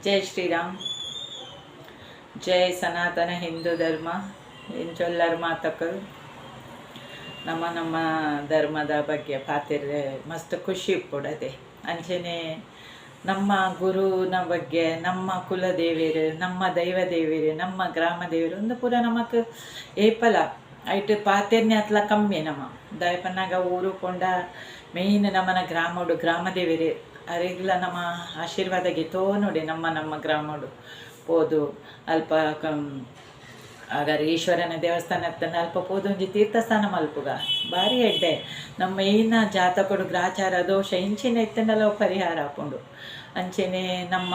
ಜೈ ಶ್ರೀರಾಮ್. ಜೈ ಸನಾತನ ಹಿಂದೂ ಧರ್ಮ. ಇಂಚೊಲ್ಲರ ಮಾತಕ್ಕಳು ನಮ್ಮ ನಮ್ಮ ಧರ್ಮದ ಬಗ್ಗೆ ಪಾತಿರ್ರೆ ಮಸ್ತ್ ಖುಷಿ ಕೊಡದೆ ಅಂಚನೆ ನಮ್ಮ ಗುರುನ ಬಗ್ಗೆ ನಮ್ಮ ಕುಲದೇವಿರು ನಮ್ಮ ದೈವ ದೇವಿರು ನಮ್ಮ ಗ್ರಾಮ ದೇವಿರು ಒಂದು ಪೂರ ನಮಕ್ ಏಪಲ ಐಟ್ ಪಾತೆರ್ನೆ ಅತ್ಲ ಕಮ್ಮಿ ನಮ್ಮ ದಯಪನ್ನಾಗ ಊರು ಕೊಂಡ ಮೇಯ್ನ್ ನಮ್ಮನ ಗ್ರಾಮ ದೇವಿರು ಅರೆಗ್ಲ ನಮ್ಮ ಆಶೀರ್ವಾದಗೆ ತೋನೊಡೆ ನಮ್ಮ ನಮ್ಮ ಗ್ರಾಮಡು ಪೋದು ಅಲ್ಪ ಆಗಾರ ಈಶ್ವರನ ದೇವಸ್ಥಾನ ಇರ್ತನೆ ಅಲ್ಪ ಪೋದೊಂಜಿ ತೀರ್ಥಸ್ಥಾನ ಮಲ್ಪುಗ ಭಾರಿ ಎಡ್ಡೆ ನಮ್ಮ ಏನ ಜಾತಕಡು ಗ್ರಾಚಾರ ದೋಷ ಇಂಚಿನ ಇತ್ತಂಡಲ್ಲ ಪರಿಹಾರ ಹಾಕೊಂಡು ಅಂಚೆನೆ ನಮ್ಮ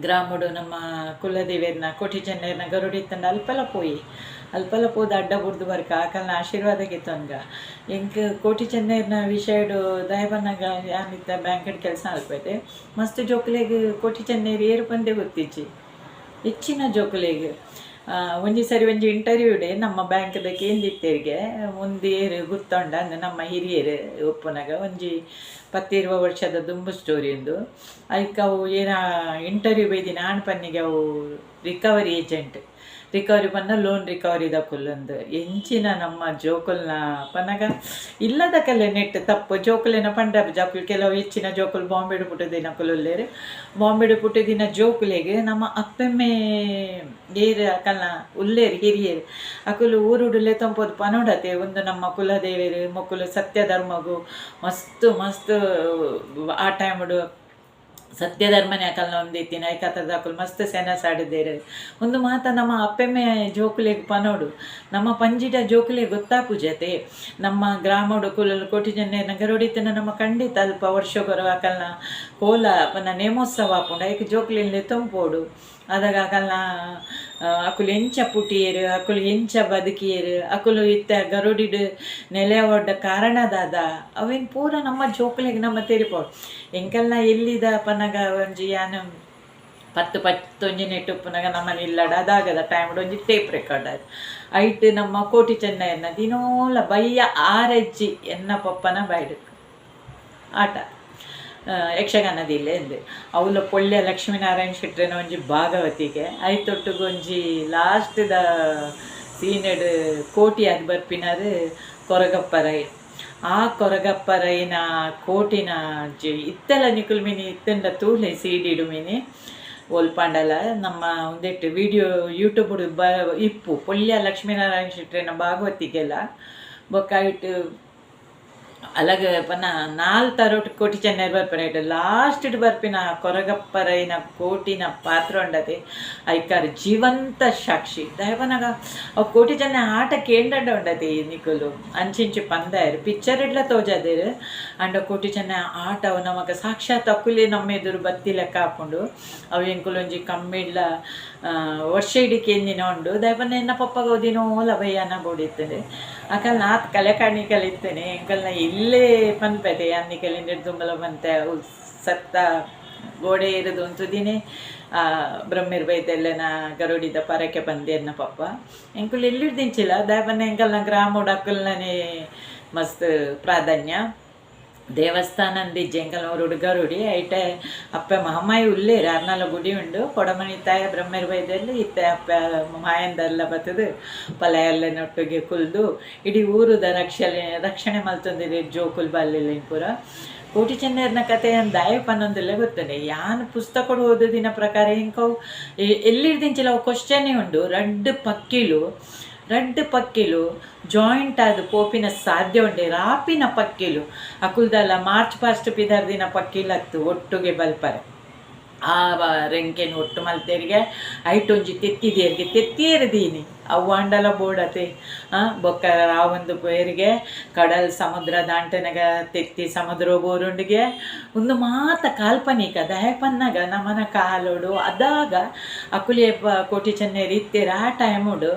ಗ್ರಾಮಡು ನಮ್ಮ ಕುಲದೇವಿಯರ್ನ ಕೋಟಿ ಚೆನ್ನೈರ್ನ ಗರುಡಿತ್ತಂಡ ಅಲ್ಪಲ ಪೋದು ಅಡ್ಡ ಬುಡ್ದು ಬರ್ಕ ಆಕಲ್ನ ಆಶೀರ್ವಾದಕ್ಕೆ ತೊಂಗ ಎಂಕ್ ಕೋಟಿ ಚೆನ್ನೈರ್ನ ವಿಷಯಡು ದಯಬನ್ನಾಗ ಯಾನಿತ್ತ ಬ್ಯಾಂಕೆಟ್ ಕೆಲಸ ಅಲ್ಪೈತೆ ಮಸ್ತ್ ಜೋಕುಲೆಗ್ ಕೋಟಿ ಚೆನ್ನೈರ್ ಏರು ಬಂದೆ ಗೊತ್ತಿಚ್ಚಿ ಹೆಚ್ಚಿನ ಜೋಕುಲೆಗ್ ಒಂಜಿ ಸರಿ ಒಂಜಿ ಇಂಟರ್ವ್ಯೂ ಡೇ ನಮ್ಮ ಬ್ಯಾಂಕ್ದ ಕೇಂದಿತ್ತೇರಿಗೆ ಒಂದು ಏರು ಗುತ್ತೊಂಡ ಅಂದ್ರೆ ನಮ್ಮ ಹಿರಿಯರು ಒಪ್ಪುನಾಗ ಒಂಜಿ 10-20 ವರ್ಷದ ದುಂಬು ಸ್ಟೋರಿ ಒಂದು ಅದಕ್ಕೆ ಅವು ಏನ ಇಂಟರ್ವ್ಯೂ ಬೈದಿನ ಆಣ್ಪನ್ನಿಗೆ ಅವು ರಿಕವರಿ ಏಜೆಂಟ್ ರಿಕವರಿ ಪನ್ನ ಲೋನ್ ರಿಕವರಿ ದಕ್ಕುಲ್ಲೊಂದು ಎಂಚಿನ ನಮ್ಮ ಜೋಕುಲ್ನ ಪನ್ನಗ ಇಲ್ಲದಕ್ಕಲ್ಲೇ ನೆಟ್ ತಪ್ಪು ಜೋಕುಲಿನ ಪಂಡಾಬ್ ಜೋಕುಲು ಕೆಲವು ಹೆಚ್ಚಿನ ಜೋಕುಲು ಬಾಂಬೆಡು ಪುಟ್ಟದಿನ ಕುಲುಲ್ಲೇರು ಬಾಂಬೆಡು ಪುಟ್ಟದಿನ ಜೋಕುಲೆಗೆ ನಮ್ಮ ಅಪ್ಪೆಮ್ಮೆ ಏರು ಅಕಲ್ನ ಉಲ್ಲೇರು ಹಿರಿಯರು ಅಕುಲು ಊರುಡುಲೆ ತಂಪೋದು ಪನೋಡತೆ ಒಂದು ನಮ್ಮ ಕುಲದೇವಿರು ಮೊಕ್ಕುಲು ಸತ್ಯ ಧರ್ಮಗು ಮಸ್ತ್ ಆ ಟೈಮಡು ಸತ್ಯಧರ್ಮನೇ ಅಕಲ್ನ ಒಂದಿತ್ತಿನ ಐಕತ್ತದ ಅಕುಲು ಮಸ್ತ್ ಸೆನಸಾಡಿದ್ದೇರು ಒಂದು ಮಾತ ನಮ್ಮ ಅಪ್ಪೆಮ್ಮೆ ಜೋಕುಲೆಗ್ ಪನೋಡು ನಮ್ಮ ಪಂಜಿಟ ಜೋಕುಲೆ ಗೊತ್ತಾಪುಜತೆ ನಮ್ಮ ಗ್ರಾಮಡು ಕುಲಲು ಕೋಟಿ ಜನ ನಗರೊಡಿತನ ನಮ್ಮ ಖಂಡಿತ ಅಲ್ಪ ವರ್ಷಗೊರ ಅಕಲ್ನ ಕೋಲ ಪನ್ನ ನೇಮೋತ್ಸವ ಆಪುಂಡು ಐಕ್ ಜೋಕುಲಿಂದ ತಂಪೋಡು ಅದಾಗ ಅಕಲ್ನ ಅಕುಲು ಎಂಚ ಪುಟಿಯರು ಅಕುಲು ಎಂಚ ಬದುಕಿಯರು ಅಕುಲು ಇತ್ತ ಗರುಡಿಡು ನೆಲೆ ಒಡ್ಡ ಕಾರಣದಾದ ಅವೇನು ಪೂರ ನಮ್ಮ ಜೋಕುಲೆಗೆ ನಮ್ಮ ತೆರಿಪೋಡು ಎಂಕಲ್ನ ಎಲ್ಲಿದ ಪನಗ ಒಂಜಿ ಯಾನು 10-11 ನೆಟ್ಟು ಪುನಗ ನಮ್ಮನೆ ಇಲ್ಲಡ ಅದಾಗದ ಟೈಮ್ಡು ಒಂಜಿ ಟೇಪ್ ರೆಕಾರ್ಡ್ ಆಯ್ತು ಐಟ್ ನಮ್ಮ ಕೋಟಿ ಚೆನ್ನೈಯನ್ನ ದಿನೋಲ ಬಯ್ಯ ಆರೆಜ್ಜಿ ಎನ್ನ ಪಪ್ಪನ ಬೈಡು ಆಟ ಯಕ್ಷಗಾನದಿಲ್ಲ ಎಂದು ಅವಳ ಪೊಳ್ಳೆ ಲಕ್ಷ್ಮೀನಾರಾಯಣ ಶೆಟ್ರನ ಒಂಜಿ ಭಾಗವತಿಗೆ ಐತೊಟ್ಟುಗೊಂಜಿ ಲಾಸ್ಟ್ದ ಸೀನೆಡ್ ಕೋಟಿ ಅದು ಬರ್ಪಿನಾರು ಕೊರಗಪ್ಪರೈ ಆ ಕೊರಗಪ್ಪರೈನ ಕೋಟಿನ ಇತ್ತೆಲ ನಿಕುಲ್ ಮಿನಿ ಇತ್ತಂಡ ತೂಲೆ ಸೀಡಿಡು ಮಿನಿ ಓಲ್ಪಾಂಡಲ ನಮ್ಮ ಒಂದೆಟ್ಟು ವಿಡಿಯೋ ಯೂಟ್ಯೂಬ್ ಇಪ್ಪು ಪೊಳ್ಳೆ ಲಕ್ಷ್ಮೀನಾರಾಯಣ ಶೆಟ್ರನ ಭಾಗವತಿಗೆಲ್ಲ ಬೊಕ್ಕಾಯಿಟ್ಟು ಅಲಗ ಪನ್ನ 4 ಕೋಟಿ ಚೆನ್ನೈರ್ ಬರ್ಪನ ಲಾಸ್ಟ್ ಬರ್ಪಿನ ಕೊರಗಪ್ಪರೈನ ಕೋಟಿನ ಪಾತ್ರ ಉಂಡದೆ ಐಕಾರ್ ಜೀವಂತ ಸಾಕ್ಷಿ ದಯವನಾಗ ಅವು ಕೋಟಿ ಚೆನ್ನೈ ಆಟ ಕೇಂಡ ಉಂಡದೆ ನಿಕುಲು ಅಂಚಿಂಚು ಪಂದಾಯರು ಪಿಕ್ಚರ್ ಇಡ್ಲ ತೋಜಾದೇರು ಅಂಡ ಕೋಟಿ ಚೆನ್ನೈ ಆಟ ಅವು ನಮಗ ಸಾಕ್ಷಾತ್ ಅಕ್ಕುಲಿ ನಮ್ಮ ಎದುರು ಬತ್ತಿ ಲೆಕ್ಕ ಹಾಕೊಂಡು ಅವು ಎಂಕುಲೊಂಜಿ ಕಮ್ಮಿಡ್ಲ ವರ್ಷ ಇಡಿಕೆ ಎಂದಿನ ಉಂಡು ದಯಪನ್ನ ಎನ್ನ ಪಪ್ಪಗ ಓದಿನೋಲ ಭಯನ ಬೋಡಿರ್ತದೆ ಅಕಲ್ ನಾತ್ ಕಲೆ ಕಾಣಿಕಲಿತ್ತೇನೆ ಎಂಕಲ್ನ ಇಲ್ಲೇ ಪನ್ಪೆತೆ ಅನ್ನಿಕಲಿಂದ ತುಂಬಲ ಬಂತೆ ಸತ್ತ ಗೋಡೆ ಇರೋದು ಒಂದುದಿನೇ ಬ್ರಹ್ಮಿರ್ ಬೈದೆಲ್ಲನ ಗರುಡಿದ ಪರಕ್ಕೆ ಬಂದೆ ಅನ್ನ ಪಪ್ಪ ಎಂಕುಲ್ ಎಲ್ಲಿಡ್ದಿಂಚಿಲ್ಲ ದಯಪನ್ನ ಎಂಕಲ್ನ ಗ್ರಾಮೋಡ ಅಕ್ಕಲ್ನೇ ಮಸ್ತ್ ಪ್ರಾಧಾನ್ಯ ದೇವಸ್ಥಾನ ಅಂದಿಜ್ಜೆ ಎಂಕಲ್ನೂರುಡು ಗರುಡಿ ಐಟೆ ಅಪ್ಪ ಮಹಮ್ಮಾಯಿ ಉಲ್ಲೇರು ಅರ್ನಲ ಗುಡಿ ಉಂಡು ಕೊಡಮಣಿ ತಾಯ ಬ್ರಹ್ಮೇರ್ ಬೈದಲ್ಲಿ ಇತ್ತೆ ಅಪ್ಪ ಮಾಯಂದೆಲ್ಲ ಬತ್ತದು ಪಲ ಎಲ್ಲ ನೊಟ್ಟಿಗೆ ಕುಲ್ದು ಇಡೀ ಊರುದ ರಕ್ಷಣೆ ಮಲ್ತೊಂದಿದೆ ಜೋಕುಲ್ ಬಲ್ಲಿಲ್ಲ ಪೂರ ಕೋಟಿ ಚೆನ್ನೈರ್ನ ಕತೆ ದಾಯ ಪನ್ನೊಂದಿಲ್ಲ ಗೊತ್ತನೆ ಯಾನ್ ಪುಸ್ತಕ ಓದೋದಿನ ಪ್ರಕಾರ ಇಂಕವು ಎಲ್ಲಿರ್ದಿಂಚಿಲ್ಲ ಅವು ಕ್ವಶನೇ ಉಂಡು ರಡ್ಡ್ ಪಕ್ಕಿಲು ಜಾಯಿಂಟ್ ಆದ ಪೋಪಿನ ಸಾಧ್ಯ ಉಂಡೆ ರಾಪಿನ ಪಕ್ಕಿಲು ಅಕುಲ್ದಲ್ಲ ಮಾರ್ಚ್ ಪಾಸ್ಟ್ ಪಿದರ್ದಿನ ಪಕ್ಕಿಲತ್ತು ಒಟ್ಟುಗೆ ಬಲ್ಪರೆ ಆ ರೆಂಕೆನ ಒಟ್ಟು ಮಲ್ತೇರಿಗೆ ಐಟೊಂಜಿ ತೆತ್ತಿಯೇರದೀನಿ ಅವು ಅಂಡಲ ಬೋಡತೆ ಬೊಕ್ಕ ರಾವೊಂದು ಪೇರಿಗೆ ಕಡಲ್ ಸಮುದ್ರ ದಾಂಟನಗ ತೆತ್ತಿ ಸಮುದ್ರ ಬೋರುಂಡಿಗೆ ಒಂದು ಮಾತ ಕಾಲ್ಪನಿಕ ದಯಪನ್ನಗ ನಮನ ಕಾಲೋಡು ಅದಾಗ ಅಕುಲಿಯಪ್ಪ ಕೋಟಿ ಚೆನ್ನೈ ಇತ್ತೇರ ಆ ಟೈಮುಡು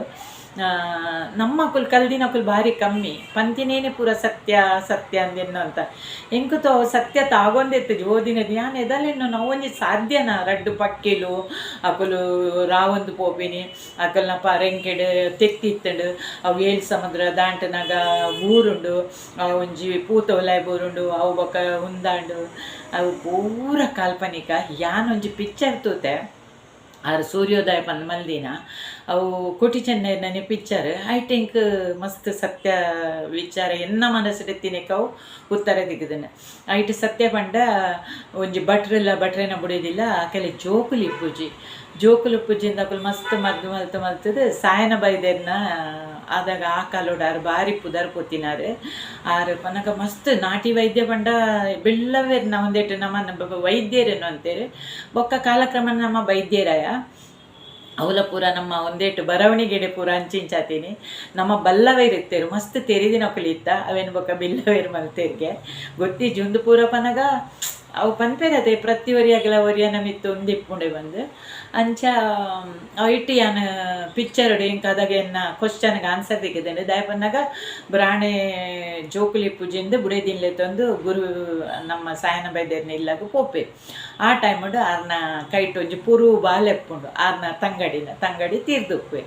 ನಮ್ಮ ಕುಲ್ ಕಲ್ದಿನ ಕುಲ್ ಭಾರಿ ಕಮ್ಮಿ ಪಂತಿನೇನೆ ಪೂರ ಸತ್ಯ ಸತ್ಯ ಅಂದೆನ್ನು ಅಂತ ಎಂಕುತೋ ಸತ್ಯ ತಾಗೊಂದೆತ್ತಜಿ ಓದಿನದು ಯಾನ್ ಎದಲೆನ್ನು ನಾವೊಂಜಿ ಸಾಧ್ಯನಾ ರಡ್ಡು ಪಕ್ಕೆಲು ಅಕುಲು ರಾವೊಂದು ಪೋಪಿನಿ ಅಕಲ್ನ ರೆಂಕೆಡ್ ತೆತ್ತಿತ್ತಂಡು ಅವು ಏಳು ಸಮುದ್ರ ದಾಂಟನಾಗ ಊರುಂಡು ಒಂಜಿ ಪೂತ ಒಲಾಯ್ ಬೋರುಂಡು ಅವು ಬೊಕ್ಕ ಹುಂದಾಂಡು ಅವು ಪೂರ ಕಾಲ್ಪನಿಕ ಯಾನೊಂಜಿ ಪಿಕ್ಚರ್ ತೂತೆ ಆರು ಸೂರ್ಯೋದಯ ಪಂದ್ ಮಲ್ದಿನ ಅವು ಕೋಟಿ ಚೆನ್ನೈನ ಪಿಕ್ಚರ್ ಐ ಥಿಂಕ್ ಮಸ್ತ್ ಸತ್ಯ ವಿಚಾರ ಎನ್ನ ಮನಸ್ಸೆತ್ತಿನಕವು ಉತ್ತರ ದಿಕ್ಕದನ್ನ ಐಟ್ ಸತ್ಯ ಪಂಡ ಒಂಜಿ ಭಟ್ರೆನ ಬುಡಿದಿಲ್ಲ ಆಕೆಲೆ ಜೋಕುಲು ಪೂಜಿಂದ ಅಕುಲು ಮಸ್ತ್ ಮಲ್ತದು ಸಾಯನ ಬೈದೆರ್ನ ಆದಾಗ ಆ ಕಾಲೋಡು ಆರು ಬಾರಿ ಪುದರ್ ಪೊತ್ತಿನಾರು ಆರು ಪನಕ ಮಸ್ತ್ ನಾಟಿ ವೈದ್ಯ ಪಂಡ ಬೆಳ್ಳವೇರು ಒಂದೇಟು ನಮ್ಮ ವೈದ್ಯರೇನು ಅಂತೇಳಿ ಬೊಕ್ಕ ಕಾಲಕ್ರಮ ನಮ್ಮ ವೈದ್ಯರಾಯ ಅವಲ ಪೂರ ನಮ್ಮ ಒಂದೇಟು ಬರವಣಿಗೆಡೆ ಪೂರ ಹಂಚಿಂಚಾತೀನಿ ನಮ್ಮ ಬಲ್ಲವೈರಿತ್ತೇರು ಮಸ್ತ್ ತೆರಿದಿನ ಕಲಿತ ಅವೇನು ಬೊಕ್ಕ ಬಿಲ್ಲವೇರು ಮಲ್ತೇರ್ಗೆ ಗೊತ್ತಿ ಜುಂದು ಪೂರ ಪನಗ ಅವು ಪನ್ಪೇರತೆ ಪ್ರತಿ ಒರಿಯಾಗಲ ಒರಿಯನ ಮಿತ್ತು ಒಂದಿಪ್ಪುಂಡೆ ಬಂದು ಅಂಚ ಐಟಿ ಯಾನು ಪಿಕ್ಚರ್ ಎಂಕದಾಗ ಎನ್ನ ಕ್ವಶನ್ಗೆ ಆನ್ಸರ್ ತೆಗೆದೇನೆ ದಯ ಪನ್ನಾಗ ಬ್ರಾಣೆ ಜೋಕುಲಿ ಪೂಜೆಂದು ಬುಡೇದಿನ್ಲೆ ತಂದು ಗುರು ನಮ್ಮ ಸಾಯನ ಬೈದೇರ್ನ ಇಲ್ಲಾಗ ಪೋಪೆ ಆ ಟೈಮುಡು ಆರ್ನ ಕೈಟ್ ಒಂಜಿ ಪುರು ಬಾಲೆಪ್ಪುಂಡು ಆರ್ನ ತಂಗಡಿ ತೀರ್ದುಪ್ಪೆ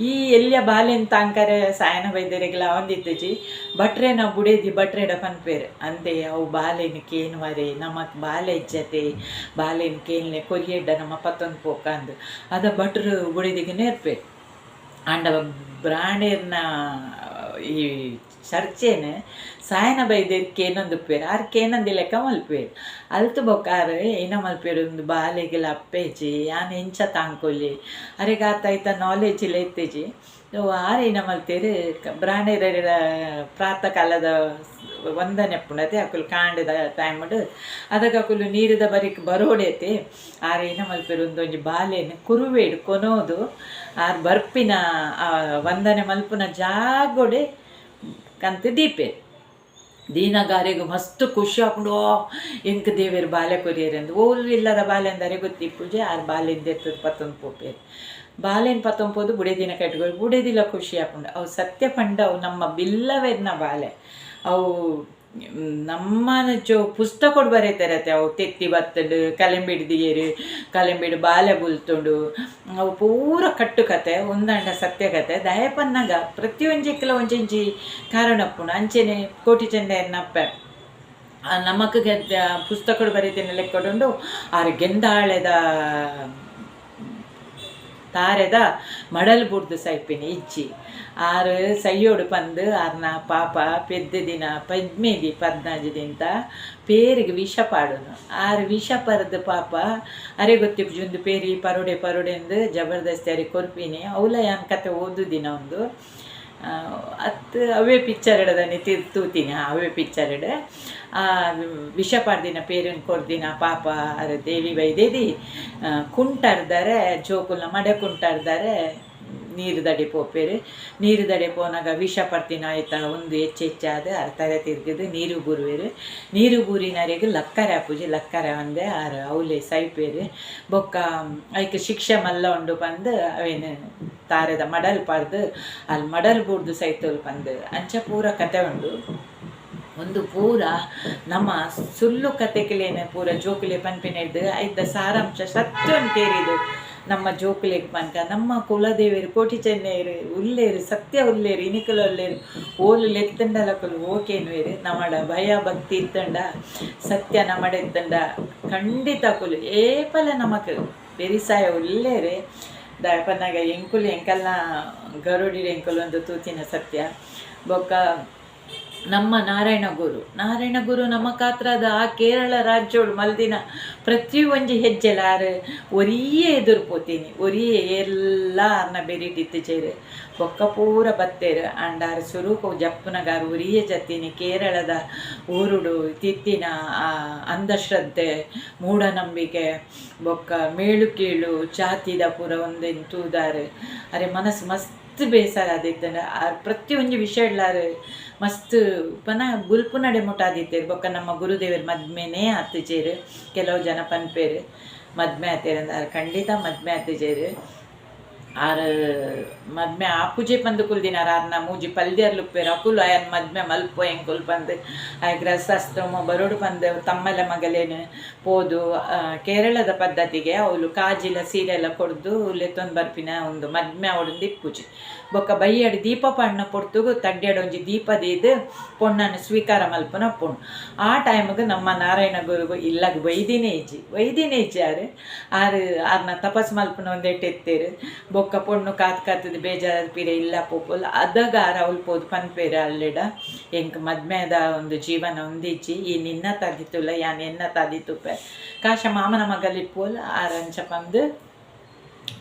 ಈ ಎಲ್ಲಿಯ ಬಾಲೆನ್ ತಾಂಕರೆ ಸಾಯನ ಬೈದರಿಗೆಲ್ಲ ಒಂದಿತ್ತಜಿ ಭಟ್ರೇನ ಬುಡೇದಿ ಭಟ್ರೇಡ ಪನ್ಪೇರು ಅಂತೆ ಅವು ಬಾಲೆನ್ ಕೇನ್ವರೆ ನಮಕ್ ಬಾಲೆ ಇಜ್ಜತೆ ಬಾಲೆನ್ ಕೇನ್ಲೆ ಕೊರಿಯೆಡ್ಡ ನಮ್ಮ ಪತ್ತೊಂದು ಪೋಕಂದು ಅದ ಭಟ್ರು ಬುಡೇದಿಗೆ ನೇರ್ಪೆ ಆಂಡ ಬ್ರಾಂಡೇರ್ನ ಈ ಚರ್ಚೆನು ಸಾಯನ ಬೈದೇರ್ಕೆ ಏನೊಂದು ಉಪ್ಪೇರು ಆರ್ಕೆ ಏನೊಂದು ಲೆಕ್ಕ ಮಲ್ಪೇರು ಅಲ್ತು ಬೊಕ್ಕಾರು ಏನ ಮಲ್ಪೇರು ಒಂದು ಬಾಲೆಗೆಲ್ಲ ಅಪ್ಪೇಜಿ ಯಾನು ಎಂಚ ತಾಂಕೊಲ್ಲಿ ಅರೆಗೆ ಆತ ನಾಲೆಜ್ ಇಲ್ಲ ಎತ್ತೇಜಿ ಆರೇನ ಮಲ್ತೇರು ಬ್ರಾಂಡೇರ ಪ್ರಾತಃ ಕಾಲದ ವಂದನೆ ಪುಣತೆ ಅಕುಲು ಕಾಂಡದ ಟೈಮಡು ಅದಕ್ಕೆ ಅಕುಲು ನೀರಿದ ಬರಿಕ್ ಬರೋಡೈತೆ ಆರೇನ ಮಲ್ಪೇರು ಒಂದೊಂಜಿ ಬಾಲೆನು ಕುರುವೇಡು ಕೊನೋದು ಆರು ಬರ್ಪಿನ ವಂದನೆ ಮಲ್ಪುನ ಜಾಗೋಡೆ ಕಂತ ದೀಪೆ ದೀನಗಾರೆಗೂ ಮಸ್ತ್ ಖುಷಿ ಹಾಕೊಂಡು ಎಂಕ ದೇವೇರು ಬಾಲ್ಯ ಕೊರಿಯರೆಂದು ಓಲು ಇಲ್ಲದ ಬಾಲ್ಯ ಅಂದರೆ ಗೊತ್ತಿ ಪೂಜೆ ಆರು ಬಾಲ್ಯಂದ ಎತ್ತದ ಪತ್ತೊಂದು ಪೋಪೇರು ಬಾಲೆನ್ ಪತ್ತೊಂಪೋದು ಬುಡೇದಿನ ಕಟ್ಕೊಂಡು ಬುಡೇದಿಲ್ಲ ಖುಷಿ ಹಾಕೊಂಡು ಅವು ಸತ್ಯ ಪಂಡ ಅವು ನಮ್ಮ ಬಿಲ್ಲವೆರ್ನ ಬಾಲೆ ಅವು ನಮ್ಮ ಪುಸ್ತಕಡು ಬರೀತಾರತ್ತೆ ಅವು ತೆತ್ತಿ ಬತ್ತಡು ಕಲೆಂಬಿಡು ಬಾಲೆ ಬುಲ್ತುಂಡು ಅವು ಪೂರ ಕಟ್ಟು ಕತೆ ಒಂದಂಡ ಸತ್ಯ ಕತೆ ದಯಪನ್ನಾಗ ಪ್ರತಿಯೊಂಜಿಕ್ಕಲ ಒಂಜೊಂಜಿ ಕಾರಣಪ್ಪುಂಡು ಅಂಚೆನೆ ಕೋಟಿ ಚೆಂಡೆನ್ನಪ್ಪ ನಮಕ್ ಪುಸ್ತಕಡು ಬರೀತೀನಿ ಲೆಕ್ಕಡುಂಡು ಆರು ಗೆಂದಾಳೆದ ತಾರೆದ ಮಡಲ್ ಬುಡ್ದು ಸೈಪಿನಿ ಇಜ್ಜಿ ಆರು ಸೈಯೋಡು ಪಂದು ಆರ್ನ ಪಾಪ ಪೆದ್ದ ದಿನ 15 ದಿಂತ ಪೇರಿಗೆ ವಿಷ ಪಾಡುನು ಆರು ವಿಷ ಪರದು ಪಾಪ ಅರೆ ಗೊತ್ತಿಪ್ಪು ಜುಂದು ಪೇರಿ ಪರೋಡೆ ಜಬರ್ದಸ್ತಿ ಅರೆ ಕೊರ್ಪಿನಿ ಅವಲ ಯಾನ್ ಕತೆ ಓದು ದಿನ ಒಂದು ಅತ್ತು ಅವೇ ಪಿಕ್ಚರ್ ಇಡದನೆ ತೂತೀನಿ ಅವೇ ಪಿಕ್ಚರ್ ಇಡ ವಿಷ ಪಾಡ್ದಿನ ಪೇರಿನ ಕೊರ್ದಿನ ಪಾಪ ಅರೆ ದೇವಿ ಬೈದೇದಿ ಕುಂಟಾಡ್ದಾರೆ ಜೋಕುಲ್ನ ಮಡೆ ಕುಂಟಾಡ್ದಾರೆ ನೀರು ದಡೆ ಪೋಪೇರು ನೀರು ದಡೆ ಪೋನಾಗ ವಿಷ ಪಡ್ತಿನ ಆಯ್ತಾ ಒಂದು ಹೆಚ್ಚಾದ ತಲೆ ತಿರ್ಗಿದು ನೀರು ಬೂರಿನರೆಗೆ ಲಕ್ಕರೆ ಪೂಜೆ ಲಕ್ಕರೆ ಒಂದೆ ಆರು ಅವಲೆ ಸೈಪೇರು ಬೊಕ್ಕ ಐಕೆ ಶಿಕ್ಷೆ ಮಲ್ಲ ಉಂಡು ಪಂದು ಅವೇನು ತಾರೆದ ಮಡಲ್ ಪಾಡ್ದು ಅಲ್ಲಿ ಮಡಲ್ ಬೂಡ್ದು ಸೈತೋಲ್ ಪಂದು ಅಂಚ ಪೂರ ಕತೆ ಉಂಡು ಒಂದು ಪೂರ ನಮ್ಮ ಸುಳ್ಳು ಕತೆಗಳೇನು ಪೂರ ಜೋಕುಲೆ ಪನ್ಪಿನಿಡ್ದು ಐದ ಸಾರಾಂಶ ಸತ್ಯ ಅಂತೇರಿದು ನಮ್ಮ ಜೋಕುಲೆಗ್ ಪನ್ಕ ನಮ್ಮ ಕುಲದೇವಿಯರು ಕೋಟಿ ಚೆನ್ನೈರು ಉಲ್ಲೇರು ಸತ್ಯ ಉಲ್ಲೇರು ಇನಿಕಲು ಉಲ್ಲೇರು ಓಲು ಲೆತ್ತಂಡಲಕಲು ಓಕೇನುವೇರು ನಮ್ಮಡ ಭಯ ಭಕ್ತಿ ಇತ್ತಂಡ ಸತ್ಯ ನಮ್ಮಡ ಇತ್ತಂಡ ಖಂಡಿತ ಕುಲು ಏಪಲ ನಮಕ್ ಬೆರಿಸಾಯ ಉಲ್ಲೇರೆ ದಯಪನ್ನಾಗ ಎಂಕಲ್ನ ಗರುಡಿ ಎಂಕಲು ಒಂದು ತೂತಿನ ಸತ್ಯ ಬೊಕ್ಕ ನಮ್ಮ ನಾರಾಯಣ ಗುರು ನಮ್ಮ ಕಾತ್ರದ ಆ ಕೇರಳ ರಾಜ್ಯೋಡು ಮಲ್ದಿನ ಪ್ರತಿ ಒಂಜಿ ಹೆಜ್ಜೆಲಾರು ಒರಿಯೇ ಎದುರ್ಪೋತೀನಿ ಒರಿಯೇ ಎಲ್ಲ ಅರ್ನ ಬೆರಿಟಿತ್ತು ಚೇರು ಬೊಕ್ಕ ಪೂರ ಬತ್ತೇರು ಅಂಡಾರು ಸುರೂಪು ಜಪ್ಪುನಗಾರು ಒರಿಯೇ ಜತ್ತೀನಿ ಕೇರಳದ ಊರುಡು ತಿತ್ತಿನ ಅಂಧಶ್ರದ್ಧೆ ಮೂಢನಂಬಿಕೆ ಬೊಕ್ಕ ಮೇಳು ಕೀಳು ಜಾತಿದ ಪೂರ ಒಂದೇನು ತೂದಾರು ಅರೆ ಮನಸ್ಸು ಮಸ್ತ್ ಬೇಸರ ಆದಿತ್ತಂಡ ಪ್ರತಿಯೊಂದು ವಿಷಯಡ್ಲಾರು ಮಸ್ತ್ ಪನ ಗುಲ್ಪು ನಡೆ ಮುಟ್ಟಾದಿತ್ತೇರು ಬೊಕ್ಕ ನಮ್ಮ ಗುರುದೇವರು ಮದ್ಮೆನೇ ಹತ್ತಿಚೇರು ಕೆಲವು ಜನ ಪನ್ಪೇರು ಮದ್ಮೆ ಆತೇರು ಖಂಡಿತ ಮದ್ಮೆ ಹತ್ತಿಚೇರು ಆರು ಮದ್ಮೆ ಆಪುಜೆ ಪಂದು ಕುಲ್ದಿನಾರ ಆರ್ನ ಮೂಜಿ ಪಲ್ದಿಯರ್ಲು ಉಪ್ಪೇರು ಅಕುಲು ಅಯ್ಯನ್ ಮದ್ಮೆ ಮಲ್ಪು ಎಂಕುಲ್ ಪಂದು ಆಯ್ ಗೃಹಸ್ಥಾಶ್ರಮ ಬರೋಡು ಪಂದು ತಮ್ಮಲ ಮಗಲೇನು ಪೋದು ಕೇರಳದ ಪದ್ಧತಿಗೆ ಅವಳು ಕಾಜಿಲ ಸೀರೆ ಎಲ್ಲ ಕೊಡ್ದು ಲೆತ್ತೊಂದು ಬರ್ಪಿನ ಒಂದು ಮದ್ಮೆ ಅವಳಂದು ಇಪ್ಪುಜಿ ಬೊಕ್ಕ ಬೈಯಡ್ ದೀಪ ಪಣ್ಣ ಪೊರ್ತುಗು ತಡ್ಡೆಡ್ ಒಂಜಿ ದೀಪದೀದು ಪೊಣ್ಣನ್ನು ಸ್ವೀಕಾರ ಮಲ್ಪುನ ಪೊಣ್ಣು ಆ ಟೈಮ್ಗೆ ನಮ್ಮ ನಾರಾಯಣ ಗುರು ಇಲ್ಲಾಗ ವೈದಿನೇ ಇಜ್ಜಿ ಆರು ಆರ್ನ ತಪಸ್ ಮಲ್ಪುನ ಒಂದೇಟ್ ಎತ್ತೇರು ಬೊಕ್ಕ ಪೊಣ್ಣು ಕಾತದು ಬೇಜಾರ ಪೀರೆ ಇಲ್ಲ ಪೋಪುಲ್ ಅದಾಗ ಅವ್ಲು ಪೋದು ಪನ್ಪೇರ ಅಲ್ಲೆಡ ಎಂಕ್ ಮದ್ಮೆದ ಒಂದು ಜೀವನ ಒಂದಿಜ್ಜಿ ಈ ನಿನ್ನ ತಾದಿತ್ತುಲ್ಲ ಯಾನ್ ಎನ್ನ ತಾದಿತ್ತುಪ್ಪೆ ಕಾಶ ಮಾಮನ ಮಗಲಿಪ್ಪೋಲ್ ಆರಂಚ ಪಂದು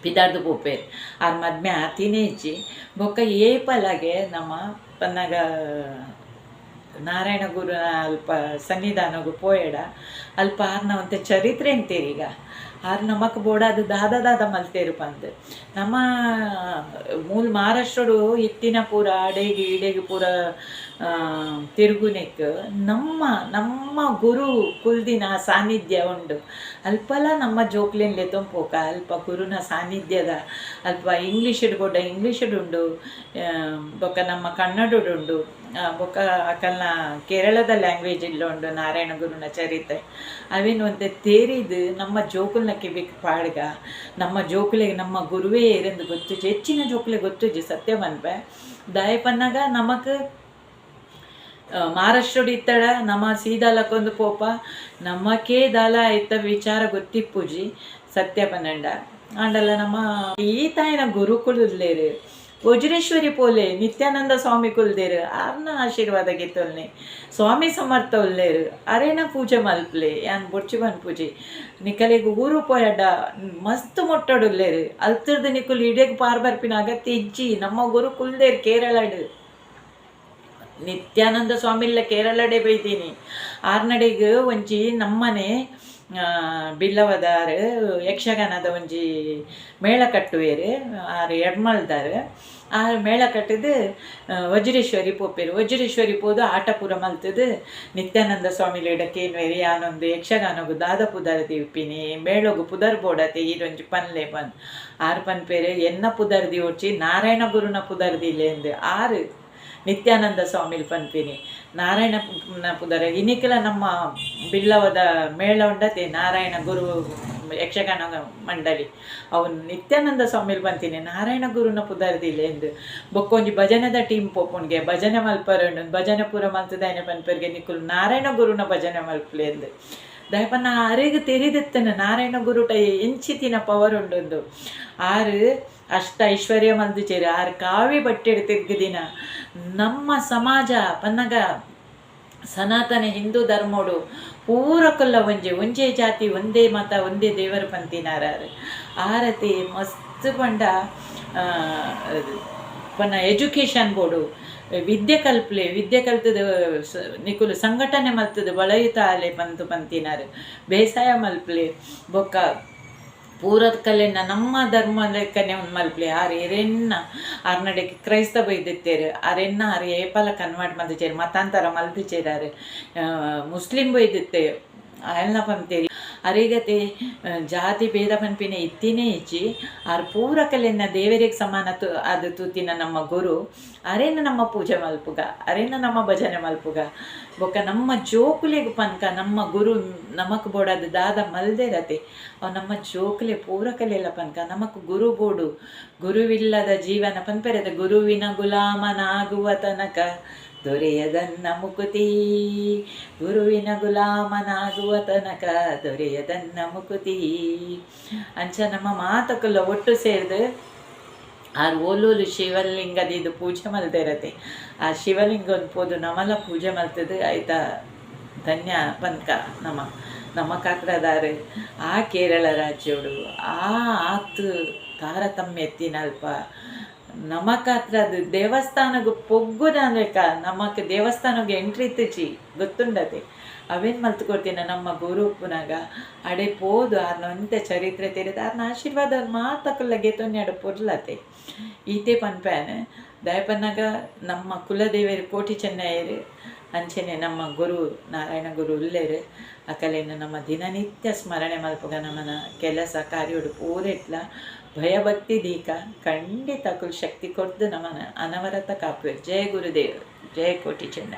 ಪಿದಾರ್ದು ಪೋಪೇರು ಆರ್ ಮದ್ಮೆ ಆತಿನೇ ಇಜ್ಜಿ ಬೊಕ್ಕ ಏಪಲಗೆ ನಮ್ಮ ಪನ್ನಗ ನಾರಾಯಣ ಗುರು ಅಲ್ಪ ಸನ್ನಿಧಾನಗು ಪೋಯಡ ಅಲ್ಪ ಆರ್ನ ಒಂತೆ ಚರಿತ್ರೆ ಅಂತೀರೀಗ ಆರು ನಮಕ್ ಬೋಡಾದು ದಾದ ಮಲ್ತೇರು ಪಂದು ನಮ್ಮ ಮೂಲ ಮಹಾರಾಷ್ಟ್ರಡು ಇತ್ತಿನ ಪೂರ ಇಡೇಗಿ ಪೂರ ತಿರುಗುನೆಕ್ ನಮ್ಮ ಗುರು ಕುಲ್ದಿನ ಸಾನ್ನಿಧ್ಯ ಉಂಡು ಅಲ್ಪಲ ನಮ್ಮ ಜೋಕ್ಲೆನ್ ಲೆತೊಂಪೋಕ ಅಲ್ಪ ಗುರುನ ಸಾನ್ನಿಧ್ಯದ ಅಲ್ಪ ಇಂಗ್ಲೀಷಡ್ ಉಂಡು ಬೊಕ್ಕ ನಮ್ಮ ಕನ್ನಡುಂಡು ಬೊಕ್ಕ ಅಕಲ್ನ ಕೇರಳದ ಲ್ಯಾಂಗ್ವೇಜ್ ಇಲ್ಲ ಉಂಡು ನಾರಾಯಣ ಗುರುನ ಚರಿತ್ರೆ ಅವೇನು ಒಂತೆ ತೇರಿದು ನಮ್ಮ ಜೋಕುಲ್ನಕ್ಕೆ ಬೇಕು ಪಾಡ್ಗ ನಮ್ಮ ಜೋಕುಲೆಗೆ ನಮ್ಮ ಗುರುವೇ ಏರೆಂದು ಗೊತ್ತುಜಿ ಹೆಚ್ಚಿನ ಜೋಕುಲೆ ಗೊತ್ತುಜಿ ಸತ್ಯ ಮನ್ಪೆ ದಾಯಪನ್ನಾಗ ನಮಕ್ ಮಹಾರಾಷ್ಟ್ರಡು ಇತ್ತಡ ನಮ್ಮ ಸೀದಾಲಕ್ಕೊಂದು ಪೋಪ ನಮಕೇ ದಾಲ ಇತ್ತ ವಿಚಾರ ಗೊತ್ತಿಪ್ಪುಜಿ ಸತ್ಯ ಪನ್ನಂಡ ಆಂಡಲ್ಲ ನಮ್ಮ ಈ ತಾಯಿನ ಗುರುಕುಲುಲ್ಲೇರು ವಜ್ರೇಶ್ವರಿ ಪೋಲೆ ನಿತ್ಯಾನಂದ ಸ್ವಾಮಿ ಕುಲ್ದೇರು ಆರ್ನ ಆಶೀರ್ವಾದ ಗೆತ್ತೊಲ್ನೆ ಸ್ವಾಮಿ ಸಮರ್ಥ ಉಲ್ಲೇರು ಅರೇನ ಪೂಜೆ ಮಲ್ಪ್ಲೆ ಯಾನ್ ಬೊಡ್ಚಿ ಬನ್ ಪೂಜೆ ನಿಕಲೆಗ್ ಊರು ಪೋಯಡ್ಡ ಮಸ್ತ್ ಮೊಟ್ಟಡುಲ್ಲೇರು ಅಲ್ತಿರ್ದು ನಿಕುಲ್ ಇಡೇಗ್ ಪಾರ್ ಬರ್ಪಿನ ಅಗತ್ಯ ಇಜ್ಜಿ ನಮ್ಮ ಗುರು ಕುಲ್ದೇರು ಕೇರಳಡು ನಿತ್ಯಾನಂದ ಸ್ವಾಮಿಲ್ಲ ಕೇರಳಡೆ ಬೈತೀನಿ ಆರ್ನಡೆಗೆ ಒಂಜಿ ನಮ್ಮನೆ ಬಿಲ್ಲವದಾರು ಯಕ್ಷಗಾನದ ಒಂಜಿ ಮೇಳ ಕಟ್ಟುವೇರು ಆರು ಎಡ್ಮಳ್ದಾರು ಆ ಮೇಳ ಕಟ್ಟಿದು ವಜ್ರೇಶ್ವರಿ ವಜ್ರೇಶ್ವರಿ ಪೋದು ಆಟ ಪೂರ ಮಲ್ತದು ನಿತ್ಯಾನಂದ ಸ್ವಾಮಿ ಲೀಡಕ್ಕೇನ್ವೇರಿ ಯಾನೊಂದು ಯಕ್ಷಗಾನಗು ದಾದ ಪುದರ್ ದಿವ್ಪಿನಿ ಮೇಳಗು ಪುದರ್ ಬೋಡತೆ ಈರೊಂಜಿ ಪನ್ಲೆ ಪನ್ ಆರು ಪನ್ಪೇರು ಎನ್ನ ಪುದರ್ದಿ ಓಡ್ಚಿ ನಾರಾಯಣ ಗುರುನ ಪುದರ್ದಿಲ್ಲೆಂದು ಆರು ನಿತ್ಯಾನಂದ ಸ್ವಾಮಿಲ್ ಪನ್ಪಿನಿ ನಾರಾಯಣ ಪುದರ ಇನ್ನಿಕ್ಕೆಲ್ಲ ನಮ್ಮ ಬಿಲ್ಲವದ ಮೇಳ ಉಂಡತೆ ನಾರಾಯಣ ಗುರು ಯಕ್ಷಗಾನ ಮಂಡಳಿ ಅವನು ನಿತ್ಯಾನಂದ ಸ್ವಾಮಿಲ್ ಬಂತೀನಿ ನಾರಾಯಣ ಗುರುನ ಪುದರ್ದಿಲ್ಲ ಎಂದು ಬೊಕ್ಕೊಂಜಿ ಭಜನದ ಟೀಮ್ ಪೋಪುಣ್ಗೆ ಭಜನೆ ಮಲ್ಪರಣ್ಣು ಭಜನೆ ಪೂರ ಮಲ್ತದಾಯನ ಪನ್ಪರ್ಗೆ ನಿಕ್ಕುಲು ನಾರಾಯಣ ಗುರುನ ಭಜನೆ ಮಲ್ಪಲೆ ಎಂದು ದಯಪನ್ನ ಅರೆಗೆ ತೆರಿದಿತ್ತನ ನಾರಾಯಣ ಗುರುಟ ಎಂಚಿತಿನ ಪವರ್ ಉಂಡೊಂದು ಆರು ಅಷ್ಟ ಐಶ್ವರ್ಯ ಮಲ್ದಿಚೇರಿ ಆರು ಕಾವಿ ಬಟ್ಟೆಡು ತೆಗ್ದಿನ ನಮ್ಮ ಸಮಾಜ ಪನ್ನಗ ಸನಾತನ ಹಿಂದೂ ಧರ್ಮೋಡು ಪೂರಕ್ಕೊಲ್ಲ ಒಂಜೇ ಜಾತಿ ಒಂದೇ ಮತ ಒಂದೇ ದೇವರು ಪಂತಿನಾರ ಆರತಿ ಮಸ್ತ್ ಪಂಡ ಪನ್ನ ಎಜುಕೇಶನ್ ಬೋರ್ಡು ವಿದ್ಯೆ ಕಲ್ತದ ನಿಕುಲು ಸಂಘಟನೆ ಮಲ್ತದ ಬಳಯುತ್ತ ಆಲೆ ಪಂತಿನಾರು ಬೇಸಾಯ ಮಲ್ಪ್ಲೆ ಬೊಕ್ಕ ಪೂರದ ಕಲೆನ ನಮ್ಮ ಧರ್ಮ ಲೆಕ್ಕನೆ ಒಂದು ಮಲ್ಪ್ಲೆ ಆರು ಎರೆನ್ನ ಆರ್ನಡೆಗೆ ಕ್ರೈಸ್ತ ಬೈದಿತ್ತೇರು ಅರೆನ್ನ ಆರು ಏಪಲ ಕನ್ವರ್ಟ್ ಮಲ್ದಿಚೇರು ಮತಾಂತರ ಮಲ್ದಿಚೇರಾರು ಮುಸ್ಲಿಂ ಬೈದಿತ್ತೆ ಎಲ್ಲ ಪಂತೇರಿ ಅರಿಗತೆ ಜಾತಿ ಭೇದ ಪನ್ಪಿನ ಇತ್ತಿನೇ ಇಚ್ಚಿ ಆರು ಪೂರ ಕಲೆನ ದೇವರಿಗೆ ಸಮಾನ ಅದು ತೂತಿನ ನಮ್ಮ ಗುರು ಅರೇನ ನಮ್ಮ ಪೂಜೆ ಮಲ್ಪುಗ ಅರೇನ ನಮ್ಮ ಭಜನೆ ಮಲ್ಪುಗ ಬೊಕ್ಕ ನಮ್ಮ ಜೋಕುಲೆಗೆ ಪನ್ಕ ನಮ್ಮ ಗುರು ನಮಕ್ ಬೋಡದು ದಾದ ಮಲ್ದೇರತೆ ಅವು ನಮ್ಮ ಜೋಕುಲೆ ಪೂರ ಕಲೆಲ್ಲ ಪನ್ಕ ನಮಕ್ ಗುರು ಬೋಡು ಗುರುವಿಲ್ಲದ ಜೀವನ ಪನ್ಪೆರದ ಗುರುವಿನ ಗುಲಾಮನಾಗುವ ತನಕ ದೊರೆಯದನ್ನ ಮುಕುತಿ ಗುರುವಿನ ಗುಲಾಮನಾಗುವ ತನಕ ದೊರೆಯದನ್ನ ಮುಕುತಿ ಅಂಚ ನಮ್ಮ ಮಾತಕಲ್ಲ ಒಟ್ಟು ಸೇರಿದು ಆರು ಓಲೋಲು ಶಿವಲಿಂಗದಿದ್ದು ಪೂಜೆ ಮಲ್ತಿರತ್ತೆ ಆ ಶಿವಲಿಂಗ ಒಂದು ಪೋದು ನಮಲ ಪೂಜೆ ಮಲ್ತದು ಆಯ್ತಾ ಧನ್ಯ ಪನ್ಕ ನಮ್ಮ ಕಾಕ್ರದಾರು ಆ ಕೇರಳ ರಾಜ್ಯೋಡು ಆತು ತಾರತಮ್ಯ ಎತ್ತಿನಲ್ಪ ನಮಕ್ ಹತ್ರ ಅದು ದೇವಸ್ಥಾನಗೂ ಪೊಗ್ಗುದನ್ಬೇಕ ನಮಕ್ ದೇವಸ್ಥಾನಕ್ಕೆ ಎಂಟ್ರಿ ಇತ್ತಿಚಿ ಗೊತ್ತುಂಡತೆ ಅವೇನು ಮಲ್ತ್ಕೊಡ್ತೀನಿ ನಮ್ಮ ಗುರು ಪುನಗ ಅಡೆ ಪೋದು ಆರ್ನೊಂತೆ ಚರಿತ್ರೆ ತೆರೆದು ಆರ್ನ ಆಶೀರ್ವಾದ ಮಾತಕ್ಕಲ್ಲ ಗೆತೊನ್ಯಾಡು ಪೊರ್ಲತೆ ಈತೆ ಪನ್ಪ್ಯಾನೆ ದಯಪನ್ನಾಗ ನಮ್ಮ ಕುಲದೇವಿಯರು ಕೋಟಿ ಚೆನ್ನಯ್ಯರು ಅಂಚನೆ ನಮ್ಮ ಗುರು ನಾರಾಯಣ ಗುರು ಉಲ್ಲೇರು ಅಕಲೇನು ನಮ್ಮ ದಿನನಿತ್ಯ ಸ್ಮರಣೆ ಮಲ್ಪಗ ನಮ್ಮನ ಕೆಲಸ ಕಾರ್ಯೋಡು ಪೂರೆಟ್ಲ ಭಯಭಕ್ತಿ ದೀಕ ಖಂಡಿತ ಕುಲ್ ಶಕ್ತಿ ಕೊಡ್ದು ನಮ್ಮನ ಅನವರತ ಕಾಪುವೆ. ಜಯ ಗುರುದೇವ್, ಜಯ ಕೋಟಿ ಚೆನ್ನೈ.